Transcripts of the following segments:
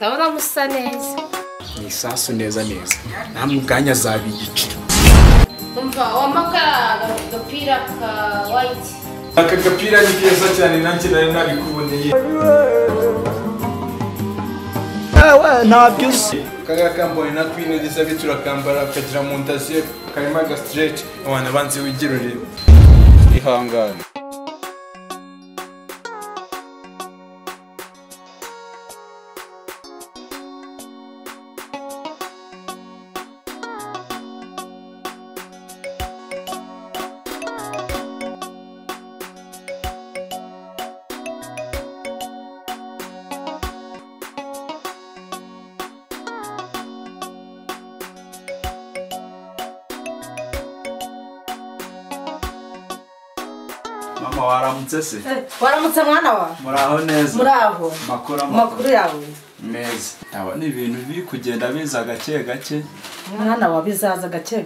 ndabona musa neza ni isasu neza nta muganya zabigicira umva wamakara gapira ka white aka gapira ni keza cyane nanjye nari nabikuboneye ntabyo uzi kaga kambone na Queen Elizabeth turakambara kagira montage karimo aga stretch abana banze wigirurire ihangane Mama waramutse se? Waramutse mwana wa? Muraho neza. Muraho. Makuru yawe. Meza. Ndabona ibintu biri kugenda biza gake. Mwana wa bizaza gake.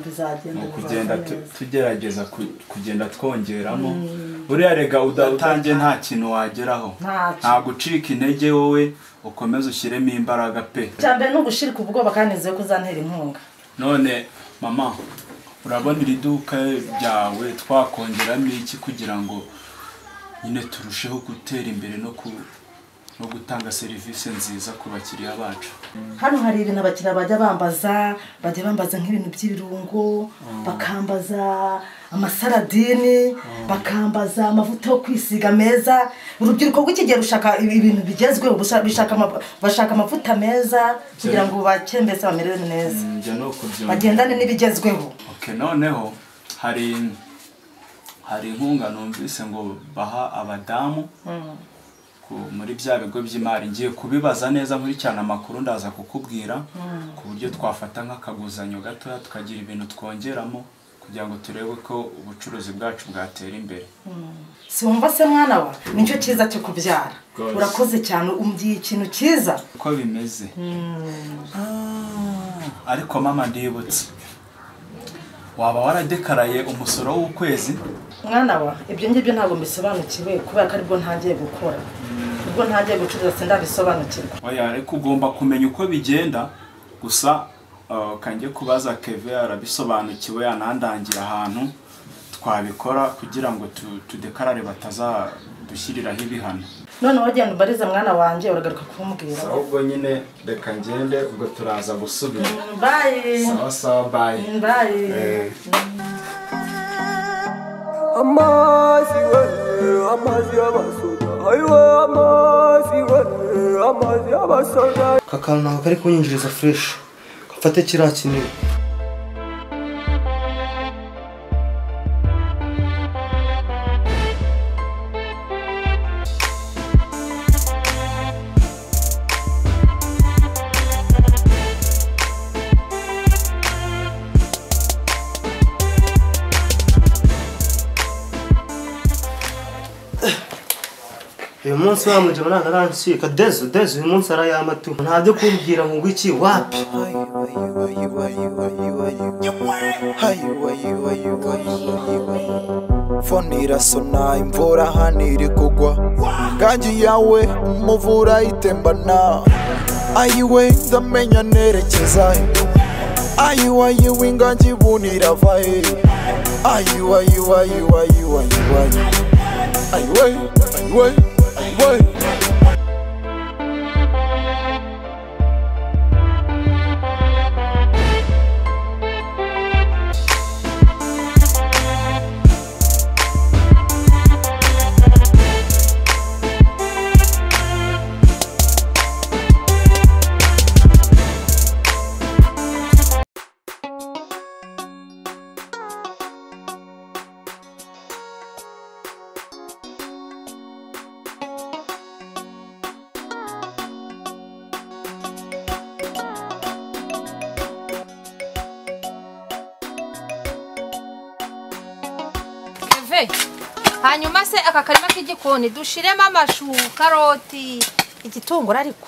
Bizagenda. Kugenda tugerageza kugenda twongeramo. Buriya rega udatangiye nta kintu wageraho. Nta gucika intege wowe ukomeze ushyiremo imbaraga pe. Cyambe no gushirika ubwoba kaneze ko uzantera inkunga. None mama urabona iri duka ryawe twakongeramo iki kugira ngo nyine turusheho gutera imbere no gutanga serivisi nziza ku bakiriya bacu. Hano hari ibintu abakiriya bajya bambaza nk'ibintu by'ibirungo, bakambaza amasaradini, bakambaza amavuta yo kwisiga meza. Urubyiruko rw'ikigero rushaka ibintu bigezweho, bashaka amavuta meza kugira ngo bakembese bamerere neza. Bagendane n'ibigezweho. Okay, noneho hari inkunga numvise ngo baha abadamu muri bya bigo by'imari. Ngiye kubibaza neza muri cyane amakuru ndaza kukubwira ku buryo twafata nk'akaguzanyo gatoya tukagira ibintu twongeramo kugira ngo turebe ko ubucuruzi bwacu bwatera imbere. Si wumva se mwana wa nicyo cyiza cyo kubyara. Urakoze cyane umgiye ikintu cyiza. Uko bimeze. Ariko mama ndibutse waba waradekaraye umusoro w'ukwezi? Mwana wa ibyo ngibyo ntabwo mbisobanukiwe kubera ko aribwo ntagiye gukora. Ubwo ntagiye gucuruza sindabisobanukirwa. Oya ariko ugomba kumenya uko bigenda gusa kanjye kubaza Keve arabisobanukiwe yanandangira ahantu twabikora kugira ngo tudekarare batazadushyiriraho ibihano. None wagenda ubariza mwana wanjye uragaruka kumbwira. Ahubwo nyine reka ngende ubwo turaza gusubira. Bye. Sawa bye. Bye. Amazi y'abasoda. Ayiwe amazi y'abasoda. Kakana nako kari kunyinjiriza fresh. Gafate kiriya kinini. Uyu munsi wamuje mwana aransika dezo uyu munsi arayamatu ntabyo kumbwira ngo iki wapi Foni irasona imvura hano iri kugwa gangi yawe umuvura itembana ayiwe ndamenya nerekeza ayiwe ingangi bunira vahe ayiwe hanyuma se aka karima k'igikoni dushiremo amashu, karoti, igitunguru ariko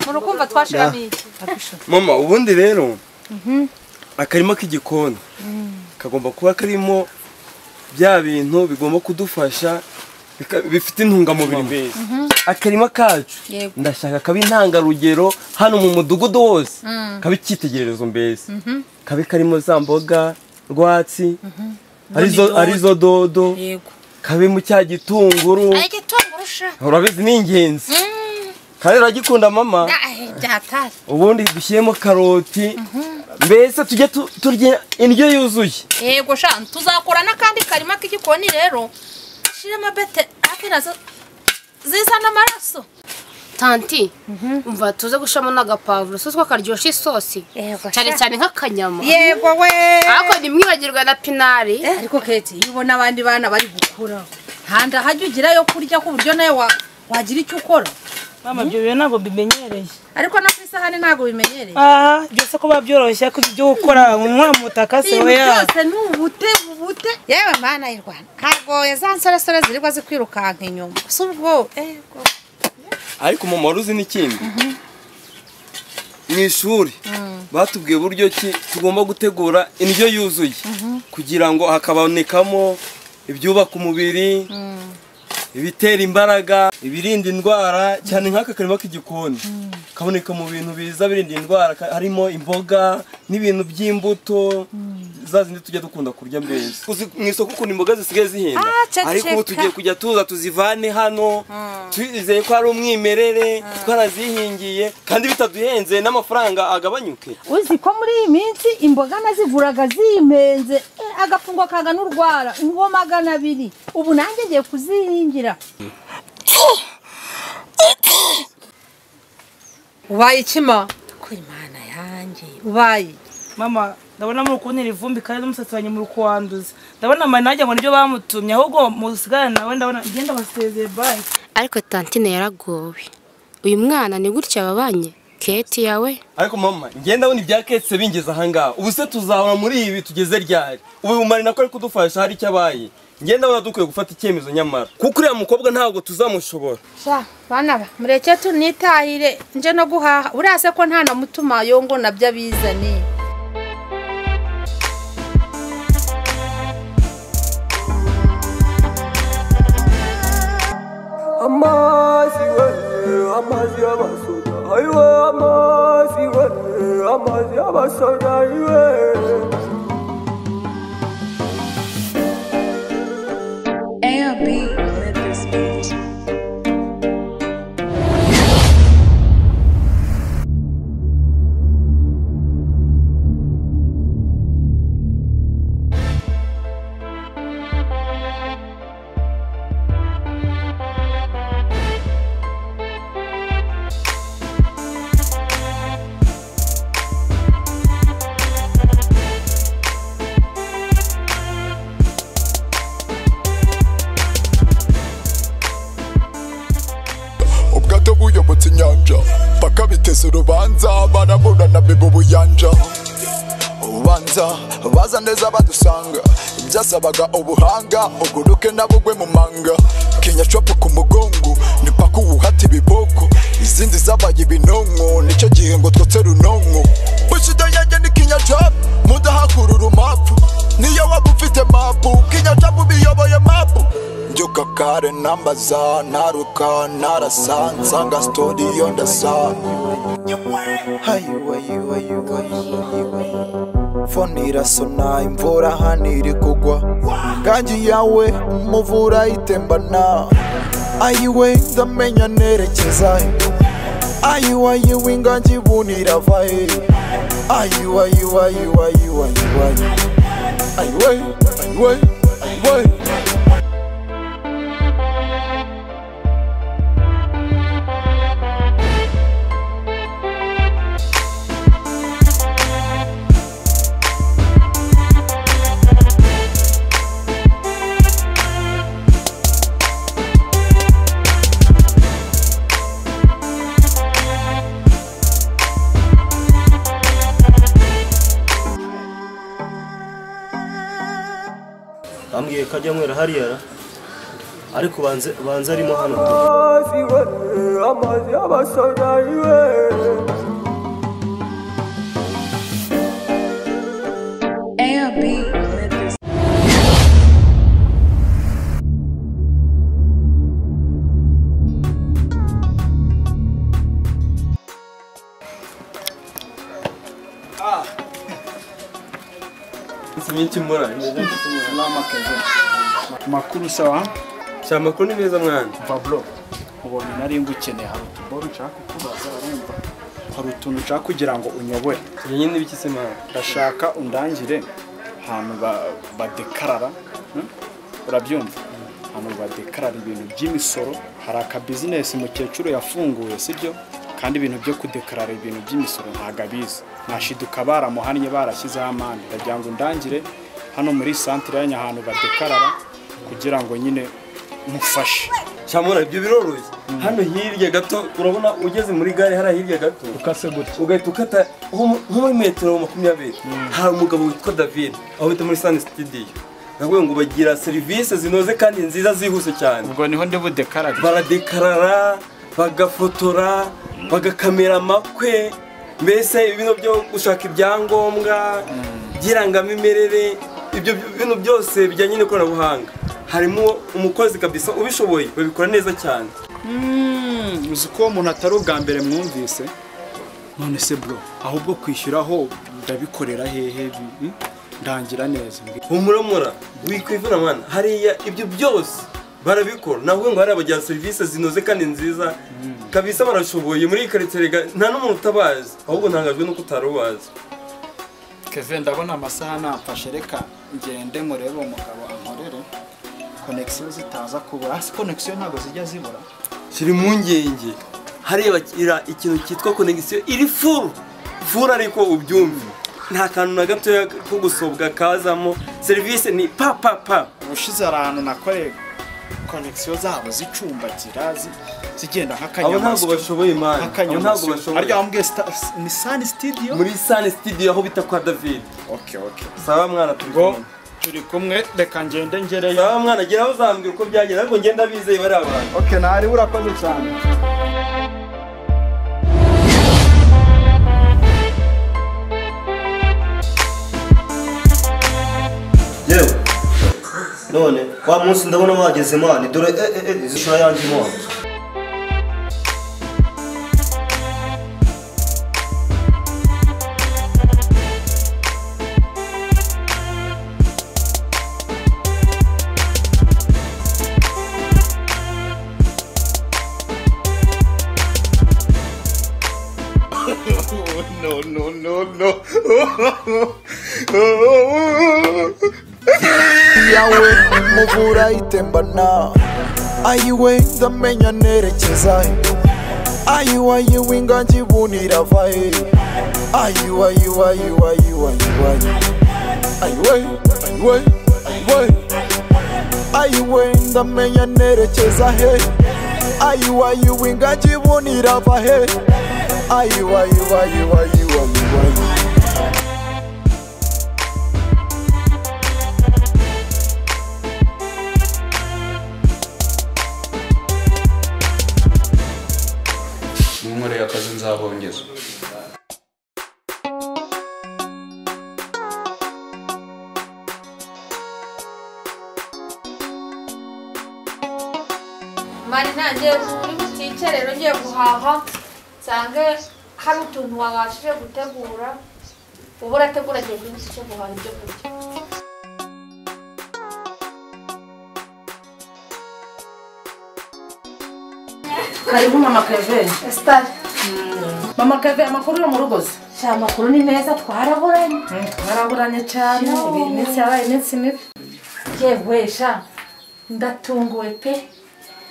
murukumva twashiramo iki? Mama ubundi rero akarima k'igikoni kagomba kuba karimo bya bintu bigomba kudufasha bifite intungamubiri mbese akarima kacu Yego. ndashaka kabe intangarugero hano mu mudugudu wose kabe icyitegererezo mbese kabe karimo za mboga rwatsi arizo dodo Yego. kabe mu cya gitunguru Igitunguru sha. urabizi ni ingenzi kandi uragikunda mama Byatari. ubundi dushyiremo karoti mbese tujye turya indyo yuzuye. Yego sha tuzakora n'akandi karima k'igikoni rero shiremo bete hafi nazo zizana amaraso. Tanti, umva tuze gushamo n'agapavuro so twakaryoshya isosi. Cyane cyane nk'akanyama. Yego we. Ariko nimwibagirwa na pinari. Ariko Keti ubona abandi bana bari gukura. Handa hajya ugira yo kurya ku buryo nawe wagira icyo ukora. Mama byo biyo ntabwo bimenyereye. Ariko no kwisahani ntabwo bimenyereye. Byose ko babyoroshya ko ibyo gukora umwa mutaka se oya. Byose n'ubute. Yewe mana y'u Rwanda. Ntabwo yazansore zirigwa zikwirukanka inyuma. Subwo ariko mama waruzi n'ikindi mu ishuri batubwiye buryo ki tugomba gutegura indyo yuzuye kugira ngo hakabonekamo ibyubaka umubiri ibitera imbaraga ibirinda indwara cyane nk'aka karima k'igikoni kaboneka mu bintu biza birinda indwara harimo imboga n'ibintu by'imbuto zazindi tujya dukunda kurya mbese mu isoko ukuntu imboga zisigaye zihenda ariko ubu tugiye kujya tuza tuzivane hano twizeye ko ari umwimerere twarazihingiye kandi bitaduhenze n'amafaranga agabanyuke. Uzi ko muri iyi minsi imboga naziguraga zimenze agafungo kagana urwara ngo 200 ubu nanjye ngiye kuzihingira. Ubaye ikima ko Imana yanjye ubaye Mama ndabona mu kuntera ivumbi kandi n'umusatsi wanjye muri kuwanduza. Ndabona mama najya ngo nibyo bamutumye ahubwo musigara nawe ndabona igenda basezeye bye. Ariko Tantine yaragowe. Uyu mwana ni gutya babanye. Keti yawe. Ariko mama ngenda ndabona ibya Ketse bingeze ahangaha. Ubu se tuzahora muri ibi tugeze ryari? Ubu umari nako ari kudufasha hari cyabaye. Ngenda ndabona dukwiye gufata icyemezo nyamara. Kuko uriya mukobwa ntabwo tuzamushobora. Sha bana ba mureke tunitahire nje no guhaha. Urase ko nta na mutuma yongo nabyo abizane. Amazi y'abasoda ayiwe amazi y'abasoda ayiwe ARB let this beat. buyobotse inyanja paka biteze urubanza baraburana bibu buyanja ubanza baza neza badusanga ibyasabaga ubuhanga uguruke nabugwe mu manga Kenya chopu ku mugongo ni paka ubuhati biboko izindi zabaye ibinonko nicyo gihe ngo twotse runonko bushida yanjye ni Kenya chop mudahakurura mapu niyo waba ufite mapu Kenya chop biyoboye mapu Njuka kare nambaza naruka narasa nsanga story yondasa Phone irasona imvura hano iri kugwa Ganji yawe umuvura itembana Ayiwe ndamenya nerekeza Ayiwe inganji bunira vahe Ayiwe Ambwiye kajya mwera hariya ariko banze arimo hano amazi y'abasoda ARB let this minsi mura makuru sawa cyama ko ni meza mwana Pablo ubonye nari ngukeneye hari utuboro nshaka kubaza urumva hari utuntu nshaka kugira ngo unyobore nyine n'ibiki se mwana ndashaka undangire ahantu badekarara urabyumva ahantu badekarara ibintu by'imisoro hari aka business mukecuru yafunguye sibyo kandi ibintu byo kudekarara ibintu by'imisoro ntago abizi nashiduka baramuhannye barashyizeho amande ndagira ngo undangire hano muri centre ya Nyahantu badekarara kugira ngo nyine mufashe cyamura ibyo biroroshye hano hirya gato urabona ugeze muri gare hari hirya gato ukase gutya ugahita ukata nko muri metero 20 hari umugabo witwa David aho bita muri Sun Studio nabwo ngo bagira service zinoze kandi nziza zihuse cyane ubwo niho ndi budekarara baradekarara bagafotora bagakamera amakwe mbese ibintu byo gushaka ibyangombwa by'irangamimerere ibyo bintu byose bijyanye n'ikoranabuhanga harimo umukozi kabisa ubishoboye babikora neza cyane uzi ko umuntu atari ubwa mbere mwumvise none se bro ahubwo kwishyuraho ndabikorera hehe ndangira neza umuramura wikwivuna mwana hariya ibyo byose barabikora naho ngo hari abagira service zinoze kandi nziza kabisa barashoboye muri karitsiye nta n'umuntu utabazi ahubwo ntangajwe nuko utarubazi Kevin ndabona amasaha namfashe reka ngende murebe umugabo ankorere connection zitaza kubura hasi connection ntago zijya zibura kiri mu ngenge hariya bakira ikintu cyitwa connection iri full ariko ubyumve nta kantu na gato ko gusobwa kazamo service ni pa ubushize ahantu nakoreye connection zabo zicumbagira zigenda nk'akanyamasyo abo ntabwo bashoboye imana ntabwo bashoboye arya ambwiye ni Sun Studio muri Sun Studio aho bita kwa David okay sawa mwana turi kumwe reka ngende ngereyo sawa mwana geraho uzambwira uko byagenda ariko ngenda bizeye bari abantu okay nari urakoze cyane yewe none wa munsi ndabona wageze mani dore izishura yanjye mwana no yawe muvura itembana ayiwe ndamenya nerekeza ayiwe ingangi bunira vahe ayiwe ndamenya nerekeza he ayiwe ingangi bunira vahe ayiwe Munkoreye akazi nzabongeza mari nanjye uri butike rero ngiye guhaha nsange hari utuntu wabashije gutegura ubu urategura agiye kuri butike guhaha ibyo kurya karibu mama Kevin Esther mama Kevin amakuru yo mu rugo se amakuru ni meza twaraburanye cyane iminsi yabaye iminsi mibi yewe sha ndatunguwe pe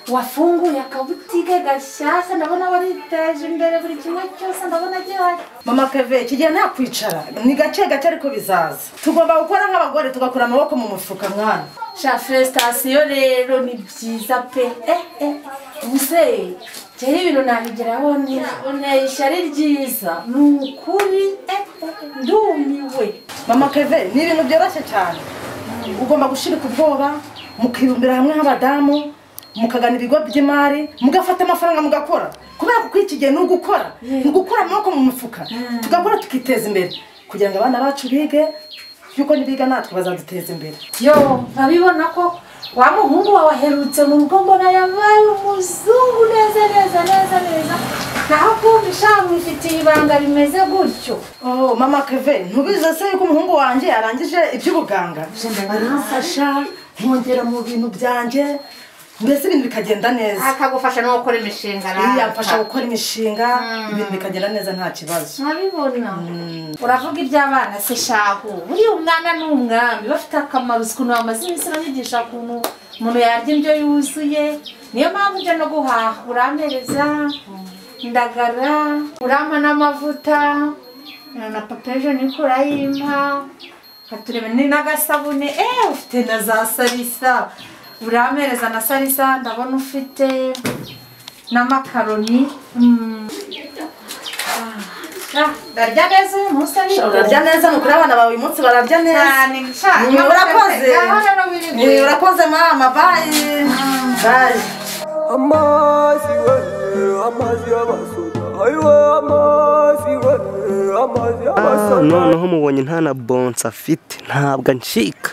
wafunguye akabutike gashyashya ndabona bariteje imbere buri kimwe cyose ndabona gihari mama Kevin kigiye nta kwicara ni gake ariko bizaza tugomba gukora nk'abagore tugakura amaboko mu mufuka mwana sha felicitation rero ni byiza pe ubuse cyari ibintu nabigeraho none ishyari ryiza ni ukuri ndumiwe mama Kevin ni ibintu byoroshye cyane ugomba gushirika ubwoba mukibumbira hamwe nk'abadamu mukagana ibigo by'imari mugafata amafaranga mugakora kubera ko iki gihe ni ugukora amaboko mu mufuka tugakora tukiteza imbere kugira ngo abana bacu bige yuko nibiga natwe bazaduteza imbere yo nkabibona ko wa muhungu wawe aherutse mu rugo mbona yabaye umuzungu neza naho kumvisha mwifitiye ibanga rimeze gutyo. Oh mama Keve ntubize se yuko umuhungu wanje arangije iby'ubuganga aramfasha nkongera mu bintu byanje mbese ibintu bikagenda neza akagufasha no gukora imishinga yamfasha gukora imishinga ibintu bikagenda neza nta kibazo nkabibona uravuga iby'abana se shahu buri umwana n'umwami bafite akamaro ukuntu bamaze iminsi banyigisha ukuntu umuntu yarya indyo yuzuye niyo mpamvu ujya no guhaha urampereza indagara urampa n'amavuta na papeje nikora yimpa katurebe ni n'agasabune ufite na za salisa urampereza na salisa ndabona ufite n'amakaroni barya neza uyu munsi barya neza ni ukuri abana bawe uyu munsi bararya neza urakoze mama bayi bayi amazi we amazi y'abasoda ayiwe amazi we amazi y'abasoda noneho mubonye nta na bonsa afite ntabwo ancika